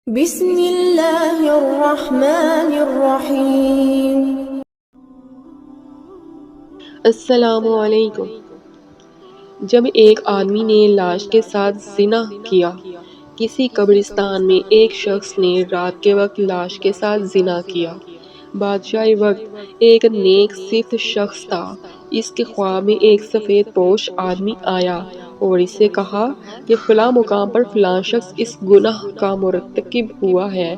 بسم اللہ الرحمن الرحیم۔ السلام علیکم۔ جب ایک آدمی نے لاش کے ساتھ زنا کیا۔ کسی قبرستان میں ایک شخص نے رات کے وقت لاش کے ساتھ زنا کیا۔ بادشاہی وقت ایک نیک صفت شخص تھا۔ اس کے خواب میں ایک سفید پوش آدمی آیا اور اس سے کہا کہ فلاں مقام پر فلاں شخص اس گناہ کا مرتکب ہوا ہے،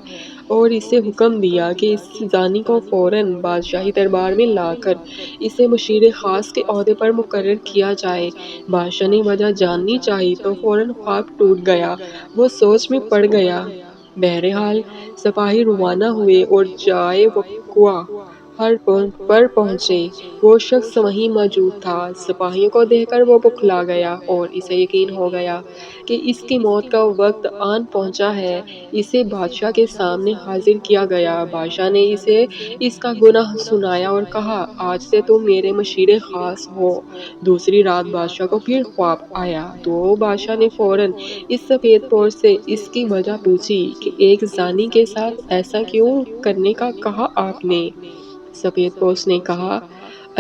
اور اسے حکم دیا کہ اس زانی کو فوراً بادشاہی دربار میں لا کر اسے مشیر خاص کے عہدے پر مقرر کیا جائے۔ بادشاہ نے وجہ جاننی چاہی تو فوراً خواب ٹوٹ گیا، وہ سوچ میں پڑ گیا۔ بہرحال سپاہی روانہ ہوئے اور جائے وقوع پر پہنچے۔ وہ شخص وہیں موجود تھا۔ سپاہیوں کو دیکھ کر وہ بوکھلا گیا اور اسے یقین ہو گیا کہ اس کی موت کا وقت آن پہنچا ہے۔ اسے بادشاہ کے سامنے حاضر کیا گیا۔ بادشاہ نے اسے اس کا گناہ سنایا اور کہا، آج سے تم میرے مشیر خاص ہو۔ دوسری رات بادشاہ کو پھر خواب آیا تو بادشاہ نے فوراً اس سفید پوش سے اس کی وجہ پوچھی کہ ایک زانی کے ساتھ ایسا کیوں کرنے کا کہا آپ نے؟ سفید پوش نے کہا،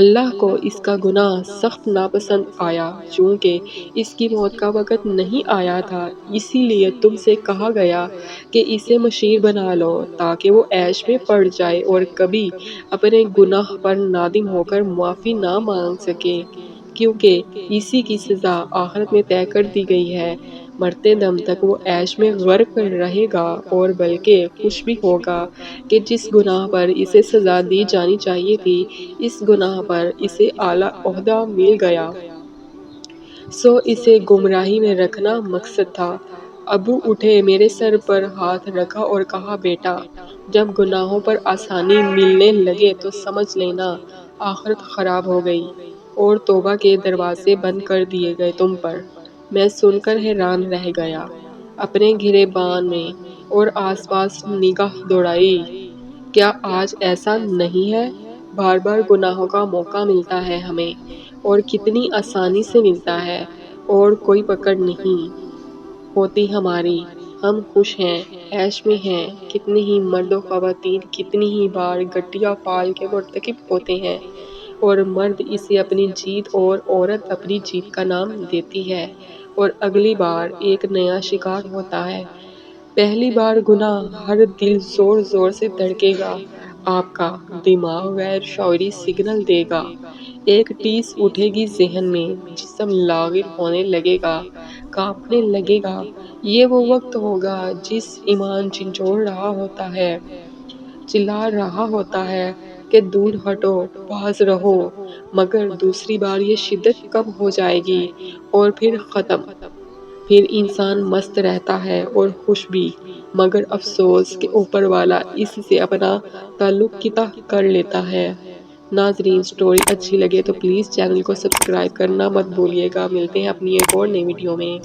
اللہ کو اس کا گناہ سخت ناپسند آیا۔ چونکہ اس کی موت کا وقت نہیں آیا تھا، اسی لیے تم سے کہا گیا کہ اسے مشیر بنا لو تاکہ وہ عیش میں پڑ جائے اور کبھی اپنے گناہ پر نادم ہو کر معافی نہ مانگ سکے، کیونکہ اسی کی سزا آخرت میں طے کر دی گئی ہے۔ مرتے دم تک وہ عیش میں غرق رہے گا اور بلکہ خوش بھی ہوگا کہ جس گناہ پر اسے سزا دی جانی چاہیے تھی، اس گناہ پر اسے اعلیٰ عہدہ مل گیا۔ سو اسے گمراہی میں رکھنا مقصد تھا۔ ابو اٹھے، میرے سر پر ہاتھ رکھا اور کہا، بیٹا، جب گناہوں پر آسانی ملنے لگے تو سمجھ لینا آخرت خراب ہو گئی اور توبہ کے دروازے بند کر دیے گئے تم پر۔ میں سن کر حیران رہ گیا، اپنے گریبان میں اور آس پاس نگاہ دوڑائی۔ کیا آج ایسا نہیں ہے؟ بار بار گناہوں کا موقع ملتا ہے ہمیں، اور کتنی آسانی سے ملتا ہے، اور کوئی پکڑ نہیں ہوتی ہماری۔ ہم خوش ہیں، عیش میں ہیں۔ کتنے ہی مرد و خواتین کتنی ہی بار گٹیا پال کے مرتکب ہوتے ہیں، اور مرد اسے اپنی جیت اور عورت اپنی جیت کا نام دیتی ہے، اور اگلی بار ایک نیا شکار ہوتا ہے۔ پہلی بار گناہ، ہر دل زور زور سے دھڑکے گا، آپ کا دماغ غیر شعوری سگنل دے گا، ایک ٹیس اٹھے گی ذہن میں، جسم لاغر ہونے لگے گا، کانپنے لگے گا۔ یہ وہ وقت ہوگا جس ایمان جھنجھوڑ رہا ہوتا ہے، چلا رہا ہوتا ہے کہ دور ہٹو، باز رہو، مگر دوسری بار یہ شدت کم ہو جائے گی اور پھر ختم۔ پھر انسان مست رہتا ہے اور خوش بھی، مگر افسوس کہ اوپر والا اس سے اپنا تعلق قطع کر لیتا ہے۔ ناظرین، سٹوری اچھی لگے تو پلیز چینل کو سبسکرائب کرنا مت بھولیے گا۔ ملتے ہیں اپنی ایک اور نئی ویڈیو میں۔